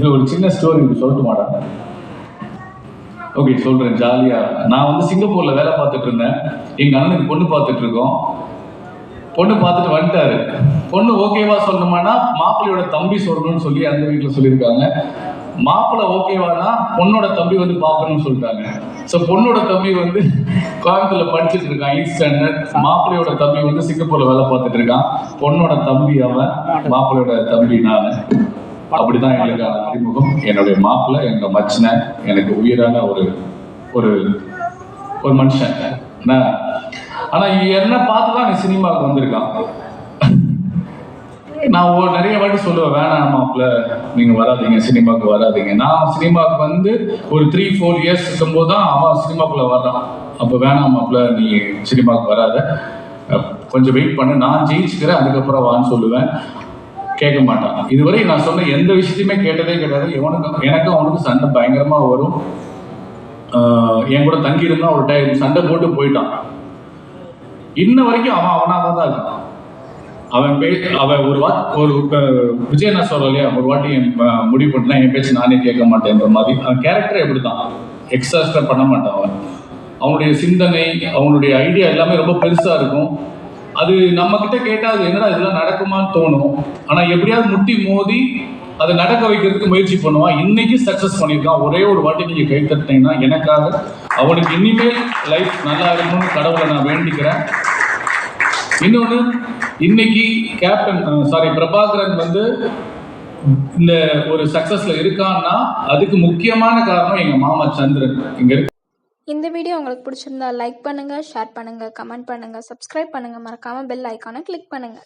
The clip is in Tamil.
இதில் ஒரு சின்ன ஸ்டோரி சொல்லிட்டு மாட்டாங்க. ஓகே சொல்கிறேன் ஜாலியாக. நான் வந்து சிங்கப்பூரில் வேலை பார்த்துட்டு இருந்தேன். எங்கள் அண்ணனுக்கு பொண்ணு பார்த்துட்டு இருக்கோம். பொண்ணு பார்த்துட்டு வந்துட்டாரு. பொண்ணு ஓகேவா சொல்லணுமானா மாப்பிள்ளையோட தம்பி சொல்லணும்னு சொல்லி அந்த வீட்டில் சொல்லியிருக்காங்க. மாப்பிள்ளை ஓகேவானா பொண்ணோட தம்பி வந்து பார்க்கணும்னு சொல்லிட்டாங்க. ஸோ பொண்ணோட தம்பி வந்து கோயம்புத்தூர்ல படிச்சுட்டு இருக்கான் 8th ஸ்டாண்டர்ட். மாப்பிள்ளையோட தம்பி வந்து சிங்கப்பூர்ல வேலை பார்த்துட்டு இருக்கான். பொண்ணோட தம்பி அவன், மாப்பிள்ளையோட தம்பி நான். அப்படிதான் எங்களுக்கு அறிமுகம். என்னுடைய மாப்பிள்ளை எங்க மச்சின, எனக்கு உயிரான ஒரு ஒரு ஒரு மனுஷன். ஆனா என்ன பார்த்துதான் நீ சினிமாவுக்கு வந்திருக்கான். நான் நிறைய வாட்டி சொல்லுவேன், வேணாம் மாப்பிள்ள நீங்க வராதிங்க, சினிமாவுக்கு வராதிங்க. நான் சினிமாவுக்கு வந்து ஒரு 3-4 இயர்ஸ் இருக்கும்போது தான் அவன் சினிமாக்குள்ள வர்றான். அப்போ வேணாம் மாப்பிள்ள நீ சினிமாவுக்கு வராத, கொஞ்சம் வெயிட் பண்ணு, நான் ஜெயிச்சுக்கிறேன் அதுக்கப்புறம் வான்னு சொல்லுவேன். கேட்க மாட்டான். இதுவரை நான் சொன்ன எந்த விஷயத்தையுமே கேட்டதே கிடையாது. எனக்கும் அவனுக்கு சண்டை பயங்கரமா வரும். என் கூட தங்கி இருந்தா ஒரு டைம் சண்டை போட்டு போயிட்டான். இன்ன வரைக்கும் அவன் அவனாக தான் இருக்கான். அவன் ஒரு விஜய் நான் சொல்ற இல்லையா, ஒரு வாட்டி முடிவு பண்ணினா என் பேச்சு நானே கேட்க மாட்டேன்ற மாதிரி. அவன் கேரக்டர் எப்படிதான் எக்ஸாஸ்டா பண்ண மாட்டான். அவனுடைய சிந்தனை, அவனுடைய ஐடியா எல்லாமே ரொம்ப பெருசா இருக்கும். அது நம்ம கிட்ட கேட்டா அது என்னடா இதெல்லாம் நடக்குமான்னு தோணும். ஆனா எப்படியாவது முட்டி மோதி அதை நடக்க வைக்கிறதுக்கு முயற்சி பண்ணுவான். இன்னைக்கு சக்சஸ் பண்ணியிருக்கான். ஒரே ஒரு வாட்டி நீங்க கை தட்டினீங்கன்னா எனக்காக அவனுக்கு இனிமேல் லைஃப் நல்லா இருக்கணும்னு கடவுளை நான் வேண்டிக்கிறேன். இன்னொன்று, இன்னைக்கு பிரபாகரன் வந்து இந்த ஒரு சக்சஸ்ல இருக்கான்னா அதுக்கு முக்கியமான காரணம் எங்க மாமா சந்திரன். இங்க இருக்கு. இந்த வீடியோ உங்களுக்கு பிடிச்சிருந்தா லைக் பண்ணுங்க, ஷேர் பண்ணுங்க, கமெண்ட் பண்ணுங்க, சப்ஸ்கிரைப் பண்ணுங்க, மறக்காம பெல் ஐக்கானை கிளிக் பண்ணுங்க.